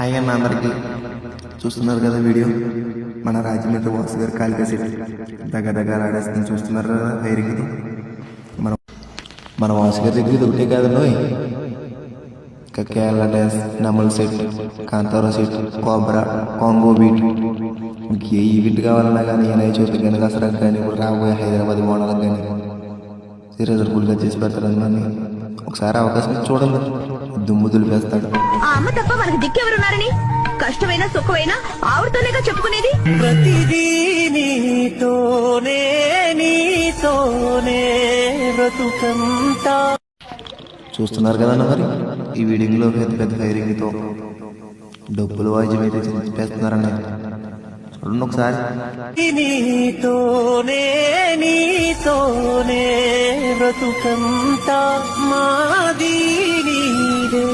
Hi అన్న అందరికీ. చూస్తున్నారు కదా వీడియో, మన రాజమండ్రి వాసు గారు కాలిక సెట్ దగ్గర ఆడేస్తుంది. చూస్తున్నారు కదా ఫైరింగ్తో. మన వాసు గారి దగ్గర ఇది ఒకటే కాదండి, ఇంకా కేరళ డ్యాన్స్, నమల్ set, Kantara set, cobra, Congo beat, ఇంకే ఈవెంట్ కావాలన్నా కానీ వినాయక చవితి కానీ దసరాకు కానీ ఇప్పుడు రాబోయే హైదరాబాద్ మోడలకు కానీ రిజర్వులుగా చేసి పెడతారని మన ఒకసారి అవకాశం చూడండి, దుమ్ము దులిపేస్తాడు. ఆ అమ్మ తప్ప మనకి దిక్కెవరున్నారని కష్టమైనా సుఖమైనా ఆవిడతోనేగా చెప్పుకునేది. ప్రతిదీ నీతోనే బ్రతుకంతా. చూస్తున్నారు కదన్న మరి ఈ వీడియోలో పెద్ద పెద్ద ఫైరింగ్తో డబ్బులు వాయిద్యం అయితే చెప్పేస్తున్నారన్న. చూడండి ఒకసారి. నీతోనే బ్రతుకంతా మాది నీదే.